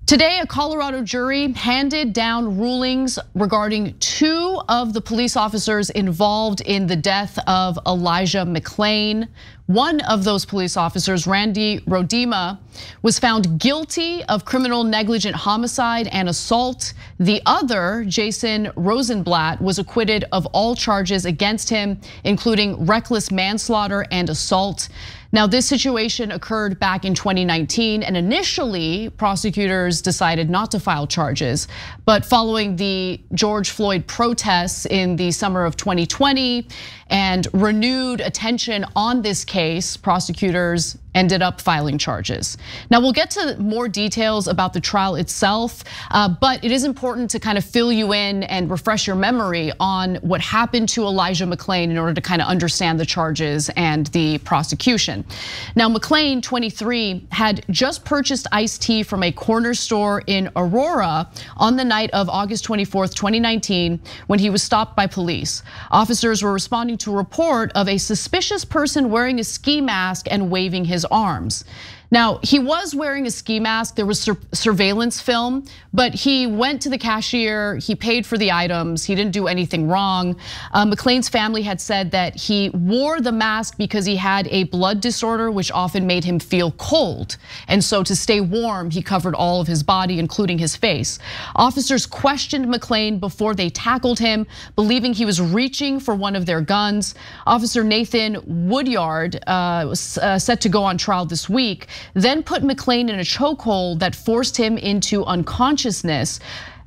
Today, a Colorado jury handed down rulings regarding 2 of the police officers involved in the death of Elijah McClain. One of those police officers, Randy Rodema, was found guilty of criminal negligent homicide and assault. The other, Jason Rosenblatt, was acquitted of all charges against him, including reckless manslaughter and assault. Now, this situation occurred back in 2019, and initially prosecutors decided not to file charges. But following the George Floyd protests in the summer of 2020 and renewed attention on this case, prosecutors ended up filing charges. Now, we'll get to more details about the trial itself, but it is important to kind of fill you in and refresh your memory on what happened to Elijah McClain in order to kind of understand the charges and the prosecution. Now, McClain, 23, had just purchased iced tea from a corner store in Aurora on the night of August 24th, 2019, when he was stopped by police. Officers were responding to a report of a suspicious person wearing a ski mask and waving his arms. Now, he was wearing a ski mask, there was surveillance film, but he went to the cashier, he paid for the items, he didn't do anything wrong. McClain's family had said that he wore the mask because he had a blood disorder, which often made him feel cold. And so to stay warm, he covered all of his body, including his face. Officers questioned McClain before they tackled him, believing he was reaching for one of their guns. Officer Nathan Woodyard was set to go on trial this week, then put McClain in a chokehold that forced him into unconsciousness.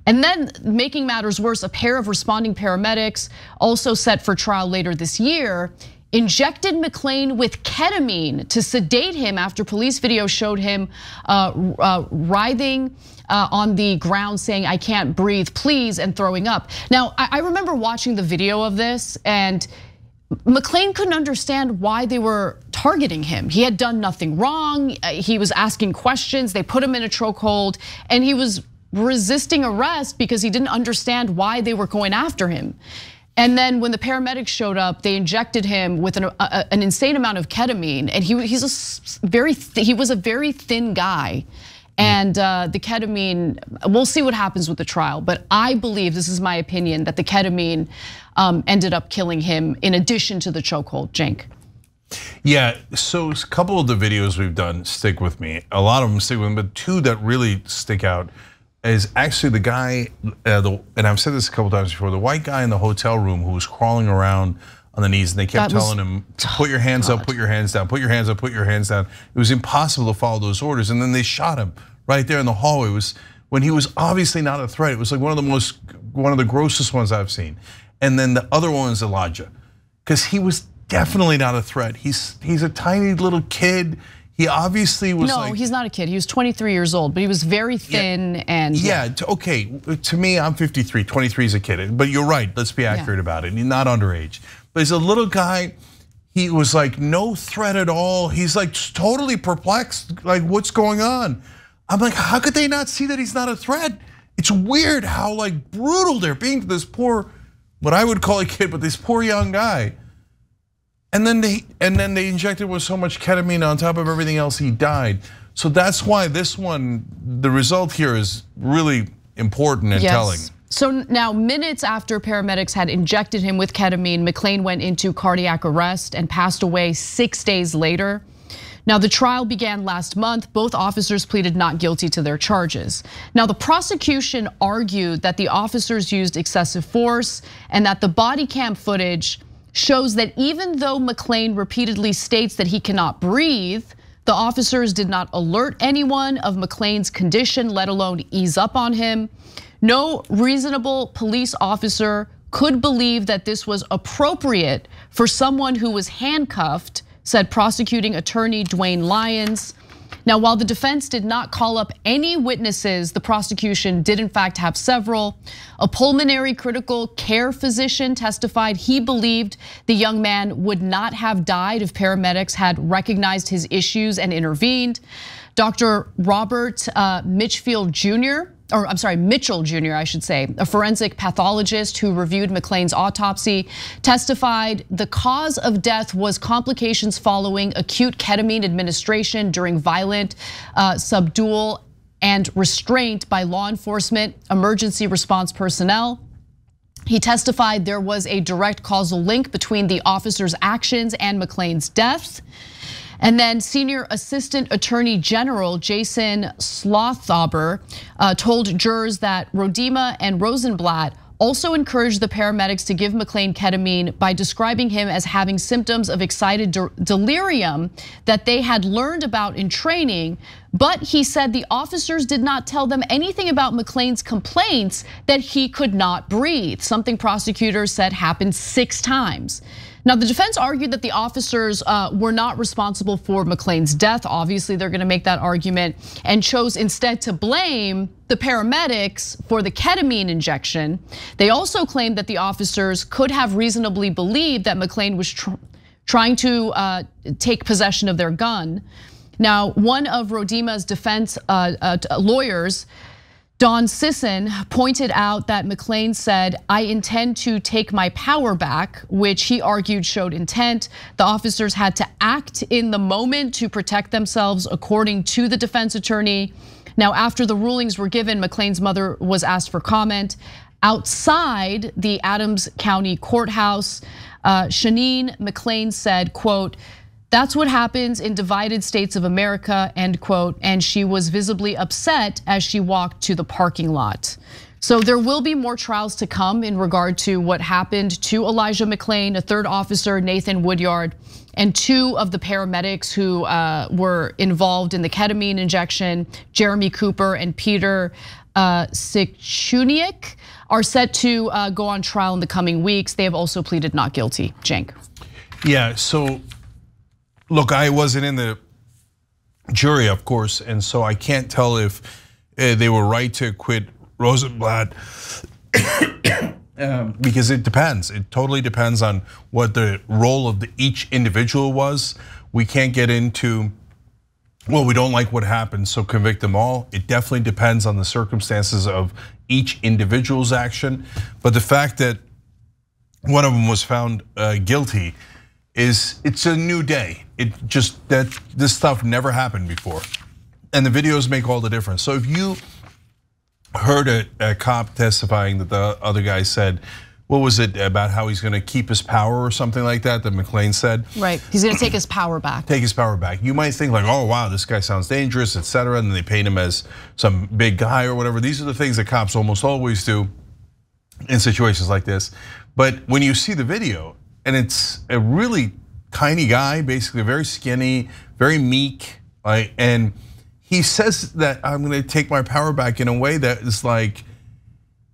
And then, making matters worse, a pair of responding paramedics, also set for trial later this year, injected McClain with ketamine to sedate him after police video showed him writhing on the ground saying, "I can't breathe, please," and throwing up. Now, I remember watching the video of this, and McClain couldn't understand why they were targeting him. He had done nothing wrong. He was asking questions. They put him in a chokehold, and he was resisting arrest because he didn't understand why they were going after him. And then when the paramedics showed up, they injected him with an insane amount of ketamine, and he was a very thin guy. And the ketamine, we'll see what happens with the trial, but I believe, this is my opinion, that the ketamine ended up killing him in addition to the chokehold. Cenk. Yeah, so a couple of the videos we've done stick with me. A lot of them stick with me, but 2 that really stick out is actually the guy, and I've said this a couple times before, the white guy in the hotel room who was crawling around on the knees, and they kept telling him, put your hands up, put your hands down, put your hands up, put your hands down. It was impossible to follow those orders, and then they shot him right there in the hallway. It was when he was obviously not a threat. It was like one of the grossest ones I've seen. And then the other one is Elijah, because he was definitely not a threat. He's a tiny little kid. He obviously was No, he's not a kid. He was 23 years old, but he was very thin and okay, to me, I'm 53, 23 is a kid. But you're right, let's be accurate about it. He's not underage. But he's a little guy, he was like no threat at all. He's like totally perplexed, like what's going on? I'm like, how could they not see that he's not a threat? It's weird how like brutal they're being to this poor, what I would call a kid, but this poor young guy. And then they injected with so much ketamine on top of everything else, he died. So that's why this one, the result here is really important and telling. So now, minutes after paramedics had injected him with ketamine, McClain went into cardiac arrest and passed away 6 days later. Now, the trial began last month. Both officers pleaded not guilty to their charges. Now, the prosecution argued that the officers used excessive force and that the body cam footage shows that even though McClain repeatedly states that he cannot breathe, the officers did not alert anyone of McClain's condition, let alone ease up on him. No reasonable police officer could believe that this was appropriate for someone who was handcuffed, said prosecuting attorney Dwayne Lyons. Now, while the defense did not call up any witnesses, the prosecution did in fact have several. A pulmonary critical care physician testified he believed the young man would not have died if paramedics had recognized his issues and intervened. Dr. Robert Mitchell Jr., I should say, a forensic pathologist who reviewed McClain's autopsy, testified the cause of death was complications following acute ketamine administration during violent subdual and restraint by law enforcement, emergency response personnel. He testified there was a direct causal link between the officer's actions and McClain's death. And then Senior Assistant Attorney General Jason Slothaber told jurors that Rodema and Rosenblatt also encouraged the paramedics to give McClain ketamine by describing him as having symptoms of excited delirium that they had learned about in training. But he said the officers did not tell them anything about McClain's complaints that he could not breathe, something prosecutors said happened 6 times. Now, the defense argued that the officers were not responsible for McClain's death. Obviously, they're gonna make that argument, and chose instead to blame the paramedics for the ketamine injection. They also claimed that the officers could have reasonably believed that McClain was trying to take possession of their gun. Now, one of Rodema's defense lawyers, Don Sisson, pointed out that McClain said, "I intend to take my power back," which he argued showed intent. The officers had to act in the moment to protect themselves, according to the defense attorney. Now, after the rulings were given, McClain's mother was asked for comment. Outside the Adams County Courthouse, Shanine McClain said, quote, "That's what happens in divided states of America," end quote, and she was visibly upset as she walked to the parking lot. So there will be more trials to come in regard to what happened to Elijah McClain, a 3rd officer, Nathan Woodyard, and 2 of the paramedics who were involved in the ketamine injection, Jeremy Cooper and Peter Sikchuniak, are set to go on trial in the coming weeks. They have also pleaded not guilty. Cenk. Yeah, so look, I wasn't in the jury, of course, and so I can't tell if they were right to acquit Rosenblatt because it depends. It totally depends on what the role of each individual was. We can't get into, well, we don't like what happened, so convict them all. It definitely depends on the circumstances of each individual's action. But the fact that one of them was found guilty it's a new day. It just that this stuff never happened before, and the videos make all the difference. So if you heard a cop testifying that the other guy said, what was it about how he's going to keep his power or something like that McClain said? Right, he's going to take his power back. Take his power back. You might think like, oh wow, this guy sounds dangerous, etc. And they paint him as some big guy or whatever. These are the things that cops almost always do in situations like this. But when you see the video, and it's a really tiny guy, basically very skinny, very meek, right? And he says that I'm gonna take my power back in a way that is like,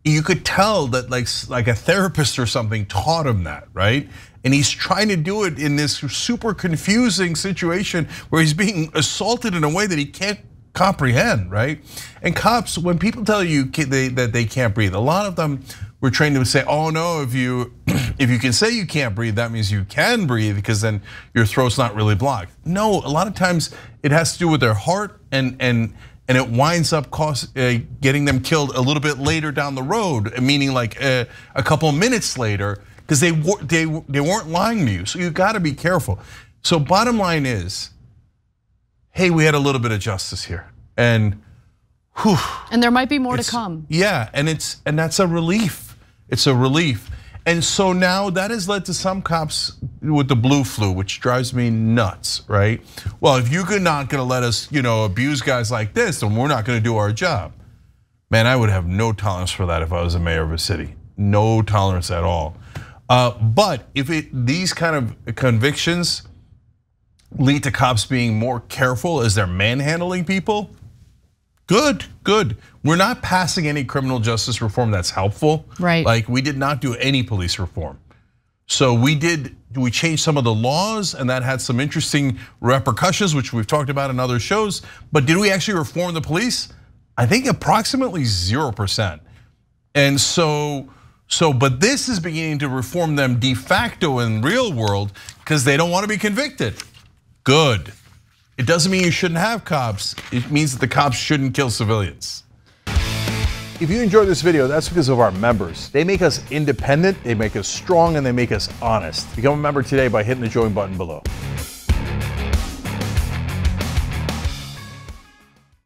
you could tell that like a therapist or something taught him that, right? And he's trying to do it in this super confusing situation where he's being assaulted in a way that he can't comprehend, right? And cops, when people tell you that they can't breathe, a lot of them were trained to say, oh no, if you can say you can't breathe, that means you can breathe because then your throat's not really blocked. No, a lot of times it has to do with their heart and it winds up getting them killed a little bit later down the road, meaning like a couple of minutes later, because they weren't lying to you. So you got to be careful. So bottom line is, hey, we had a little bit of justice here, and whew, and there might be more to come. Yeah, and that's a relief. It's a relief. And so now that has led to some cops with the blue flu, which drives me nuts, right? Well, if you're not gonna let us, abuse guys like this, then we're not gonna do our job. Man, I would have no tolerance for that if I was a mayor of a city. No tolerance at all. But if these kind of convictions lead to cops being more careful as they're manhandling people, good. We're not passing any criminal justice reform that's helpful. Right. Like we did not do any police reform. So we changed some of the laws and that had some interesting repercussions, which we've talked about in other shows. But did we actually reform the police? I think approximately 0%. And but this is beginning to reform them de facto in real world because they don't want to be convicted. Good. It doesn't mean you shouldn't have cops. It means that the cops shouldn't kill civilians. If you enjoyed this video, that's because of our members. They make us independent, they make us strong, and they make us honest. Become a member today by hitting the join button below.